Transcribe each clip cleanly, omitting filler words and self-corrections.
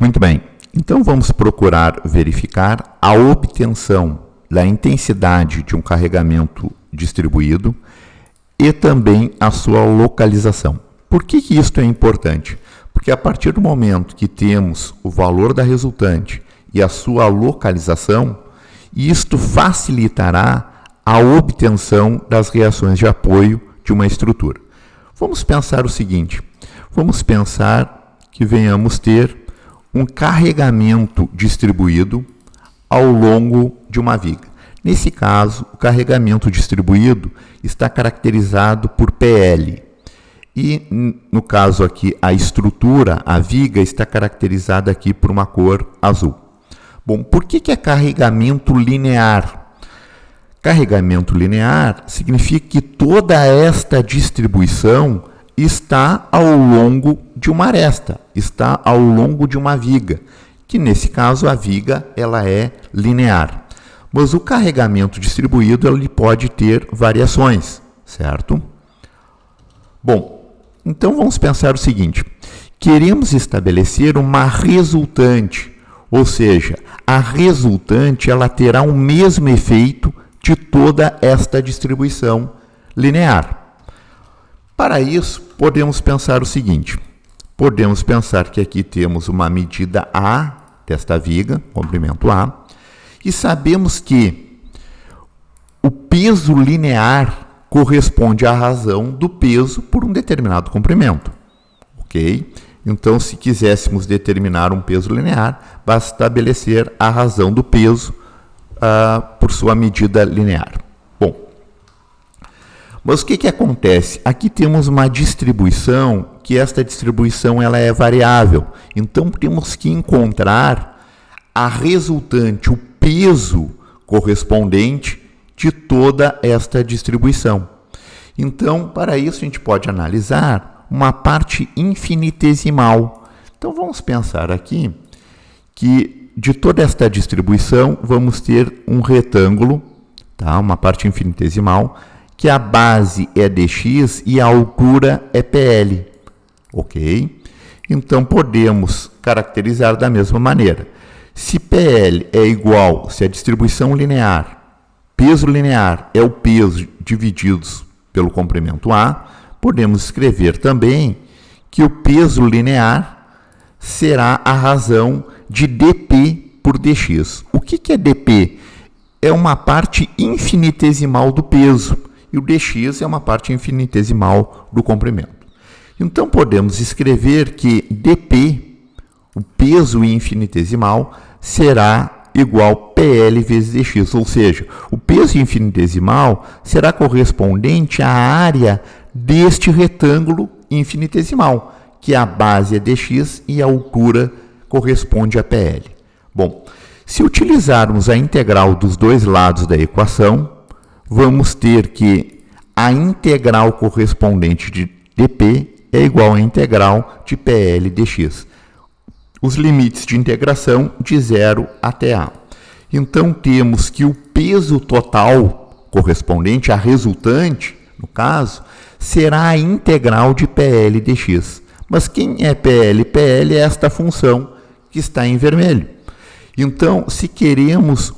Muito bem, então vamos procurar verificar a obtenção da intensidade de um carregamento distribuído e também a sua localização. Por que isto é importante? Porque a partir do momento que temos o valor da resultante e a sua localização, isto facilitará a obtenção das reações de apoio de uma estrutura. Vamos pensar o seguinte, vamos pensar que venhamos ter um carregamento distribuído ao longo de uma viga. Nesse caso, o carregamento distribuído está caracterizado por PL. E, no caso aqui, a estrutura, a viga, está caracterizada aqui por uma cor azul. Bom, por que é carregamento linear? Carregamento linear significa que toda esta distribuição está ao longo de uma aresta, está ao longo de uma viga, que nesse caso a viga ela é linear. Mas o carregamento distribuído ele pode ter variações, certo? Bom, então vamos pensar o seguinte, queremos estabelecer uma resultante, ou seja, a resultante ela terá o mesmo efeito de toda esta distribuição linear. Para isso, podemos pensar o seguinte, podemos pensar que aqui temos uma medida A desta viga, comprimento A, e sabemos que o peso linear corresponde à razão do peso por um determinado comprimento, ok? Então, se quiséssemos determinar um peso linear, basta estabelecer a razão do peso por sua medida linear. Bom, mas o que acontece? Aqui temos uma distribuição, que esta distribuição ela é variável. Então, temos que encontrar a resultante, o peso correspondente de toda esta distribuição. Então, para isso, a gente pode analisar uma parte infinitesimal. Então, vamos pensar aqui que de toda esta distribuição, vamos ter um retângulo, tá? Uma parte infinitesimal, que a base é dx e a altura é PL, ok? Então, podemos caracterizar da mesma maneira. Se PL é igual, se a distribuição linear, peso linear é o peso divididos pelo comprimento A, podemos escrever também que o peso linear será a razão de dP por dx. O que é dP? É uma parte infinitesimal do peso e o dx é uma parte infinitesimal do comprimento. Então, podemos escrever que dP, o peso infinitesimal, será igual PL vezes dx, ou seja, o peso infinitesimal será correspondente à área deste retângulo infinitesimal, que a base é dx e a altura corresponde a PL. Bom, se utilizarmos a integral dos dois lados da equação, vamos ter que a integral correspondente de dP é igual à integral de PL dx. Os limites de integração de 0 até A. Então, temos que o peso total correspondente à resultante, no caso, será a integral de PL dx. Mas quem é PL? PL é esta função que está em vermelho. Então, se queremos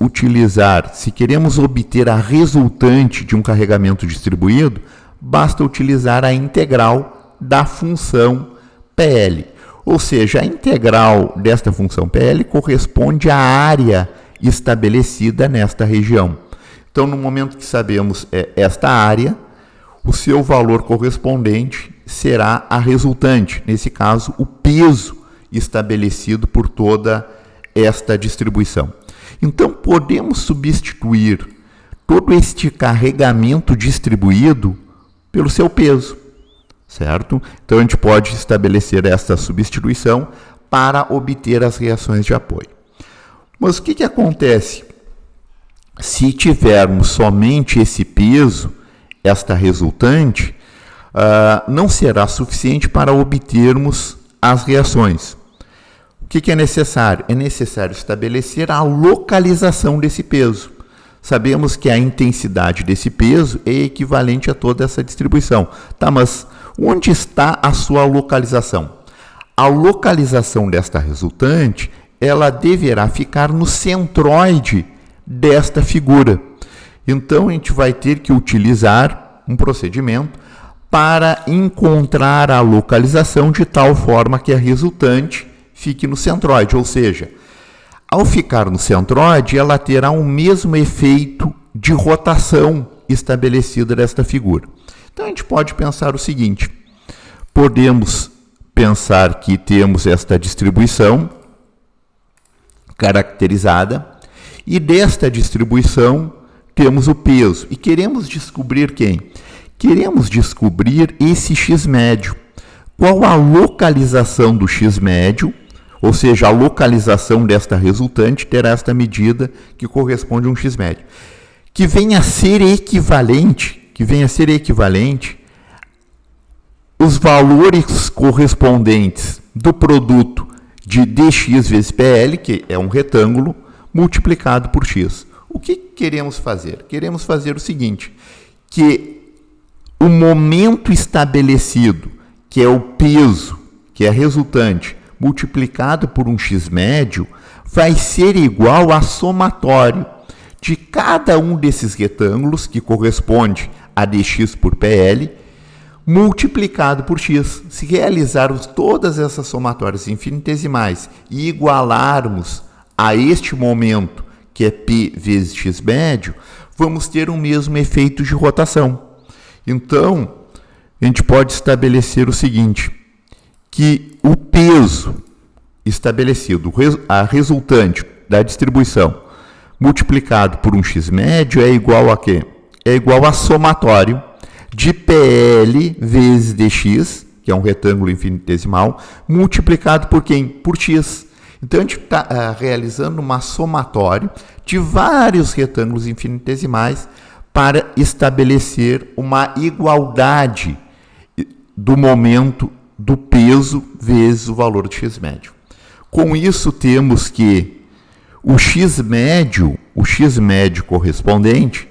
obter a resultante de um carregamento distribuído, basta utilizar a integral da função PL. Ou seja, a integral desta função PL corresponde à área estabelecida nesta região. Então, no momento que sabemos esta área, o seu valor correspondente será a resultante, nesse caso, o peso estabelecido por toda esta distribuição. Então, podemos substituir todo este carregamento distribuído pelo seu peso, certo? Então, a gente pode estabelecer esta substituição para obter as reações de apoio. Mas o que acontece? Se tivermos somente esse peso, esta resultante, não será suficiente para obtermos as reações. O que é necessário? É necessário estabelecer a localização desse peso. Sabemos que a intensidade desse peso é equivalente a toda essa distribuição. Tá, mas onde está a sua localização? A a localização desta resultante, ela deverá ficar no centroide desta figura. Então, a gente vai ter que utilizar um procedimento para encontrar a localização de tal forma que a resultante fique no centroide, ou seja, ao ficar no centroide, ela terá o mesmo efeito de rotação estabelecida desta figura. Então, a gente pode pensar o seguinte, podemos pensar que temos esta distribuição caracterizada e desta distribuição temos o peso. E queremos descobrir quem? Queremos descobrir esse x médio. Qual a localização do x médio? Ou seja, a localização desta resultante terá esta medida que corresponde a um x médio. Que venha a ser equivalente os valores correspondentes do produto de dx vezes PL, que é um retângulo, multiplicado por x. O que queremos fazer? Queremos fazer o seguinte, que o momento estabelecido, que é o peso, que é a resultante, multiplicado por um x médio, vai ser igual a somatório de cada um desses retângulos, que corresponde a dx por PL, multiplicado por x. Se realizarmos todas essas somatórias infinitesimais e igualarmos a este momento, que é P vezes x médio, vamos ter o mesmo efeito de rotação. Então, a gente pode estabelecer o seguinte, que o peso estabelecido, a resultante da distribuição, multiplicado por um x médio é igual a quê? É igual a somatório de PL vezes dx, que é um retângulo infinitesimal, multiplicado por quem? Por x. Então, a gente está realizando uma somatório de vários retângulos infinitesimais para estabelecer uma igualdade do momento do peso vezes o valor de x médio. Com isso, temos que o x médio correspondente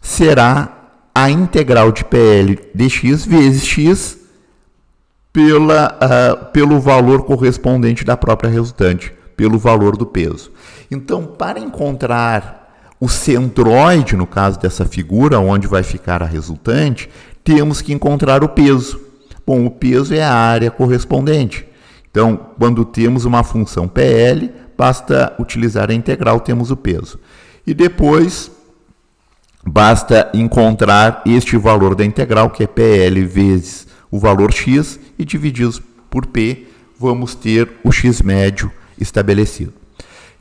será a integral de PL dx vezes x pelo valor correspondente da própria resultante, pelo valor do peso. Então, para encontrar o centroide, no caso dessa figura, onde vai ficar a resultante, temos que encontrar o peso. Bom, o peso é a área correspondente. Então, quando temos uma função PL, basta utilizar a integral, temos o peso. E depois, basta encontrar este valor da integral, que é PL vezes o valor x, e divididos por P, vamos ter o x médio estabelecido.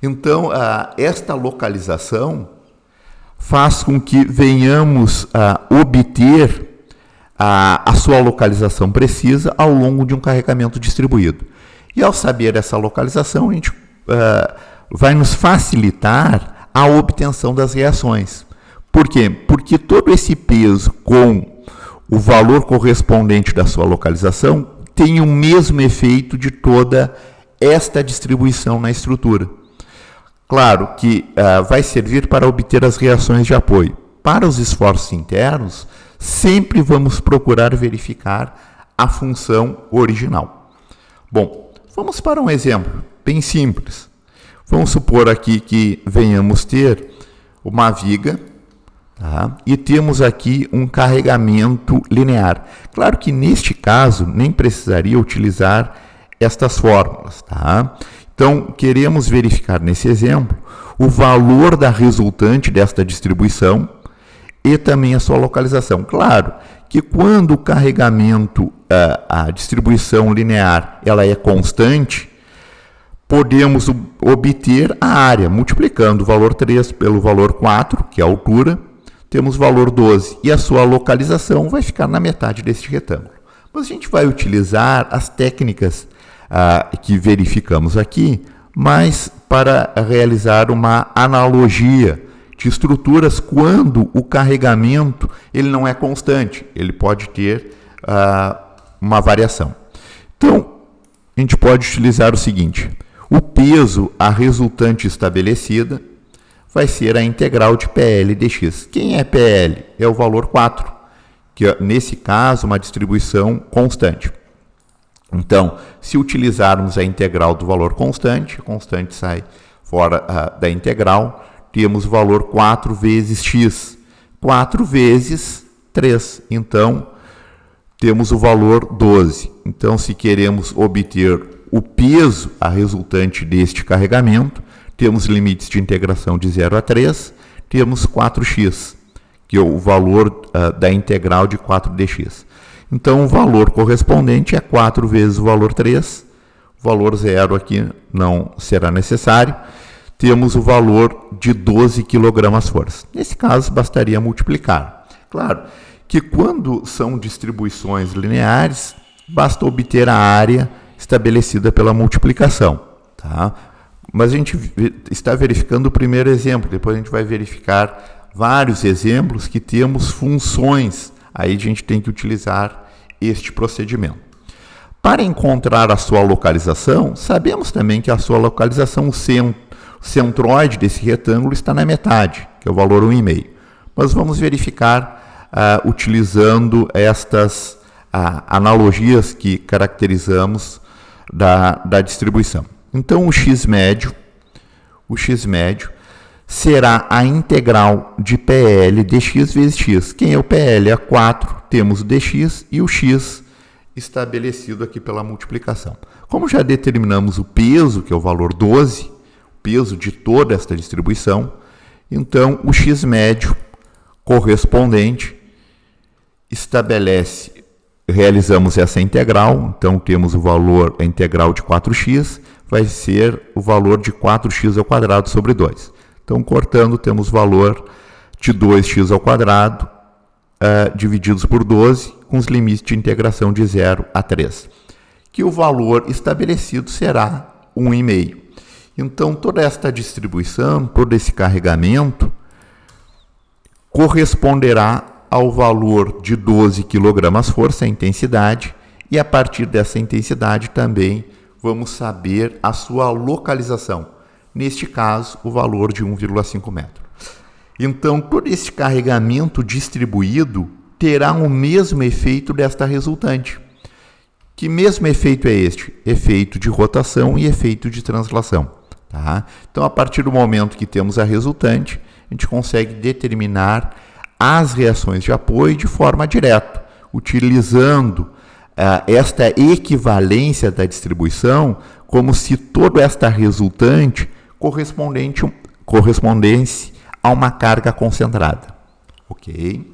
Então, esta localização faz com que venhamos a obter a sua localização precisa ao longo de um carregamento distribuído. E ao saber essa localização, a gente vai nos facilitar a obtenção das reações. Por quê? Porque todo esse peso com o valor correspondente da sua localização tem o mesmo efeito de toda esta distribuição na estrutura. Claro que vai servir para obter as reações de apoio. Para os esforços internos, sempre vamos procurar verificar a função original. Bom, vamos para um exemplo bem simples. Vamos supor aqui que venhamos ter uma viga, tá? E temos aqui um carregamento linear. Claro que neste caso nem precisaria utilizar estas fórmulas, tá? Então, queremos verificar nesse exemplo o valor da resultante desta distribuição e também a sua localização. Claro que quando o carregamento, a distribuição linear, ela é constante, podemos obter a área, multiplicando o valor 3 pelo valor 4, que é a altura, temos o valor 12, e a sua localização vai ficar na metade deste retângulo. Mas a gente vai utilizar as técnicas que verificamos aqui, mas para realizar uma analogia de estruturas quando o carregamento ele não é constante, ele pode ter uma variação. Então, a gente pode utilizar o seguinte, o peso, a resultante estabelecida, vai ser a integral de PL dx. Quem é PL? É o valor 4, que é, nesse caso, uma distribuição constante. Então, se utilizarmos a integral do valor constante, a constante sai fora da integral, temos o valor 4 vezes x. 4 vezes 3. Então, temos o valor 12. Então, se queremos obter o peso, a resultante deste carregamento, temos limites de integração de 0 a 3, temos 4x, que é o valor da integral de 4dx. Então, o valor correspondente é 4 vezes o valor 3, o valor 0 aqui não será necessário, temos o valor de 12 kg/força. Nesse caso, bastaria multiplicar. Claro que quando são distribuições lineares, basta obter a área estabelecida pela multiplicação. Tá? Mas a gente está verificando o primeiro exemplo, depois a gente vai verificar vários exemplos que temos funções. Aí a gente tem que utilizar este procedimento. Para encontrar a sua localização, sabemos também que a sua localização, o centroide desse retângulo está na metade, que é o valor 1,5. Mas vamos verificar utilizando estas analogias que caracterizamos da distribuição. Então, o x médio será a integral de PL dx vezes x. Quem é o PL? É 4, temos o dx e o x estabelecido aqui pela multiplicação. Como já determinamos o peso, que é o valor 12, o peso de toda esta distribuição, então o x médio correspondente realizamos essa integral, então temos o valor, a integral de 4x, vai ser o valor de 4x² sobre 2. Então, cortando, temos o valor de 2x² divididos por 12, com os limites de integração de 0 a 3. Que o valor estabelecido será 1,5. Então, toda esta distribuição, todo esse carregamento, corresponderá ao valor de 12 kg/força, a intensidade, e a partir dessa intensidade também vamos saber a sua localização. Neste caso, o valor de 1,5 metro. Então, todo este carregamento distribuído terá o mesmo efeito desta resultante. Que mesmo efeito é este? Efeito de rotação e efeito de translação. Tá? Então, a partir do momento que temos a resultante, a gente consegue determinar as reações de apoio de forma direta, utilizando esta equivalência da distribuição como se toda esta resultante correspondesse a uma carga concentrada. Ok?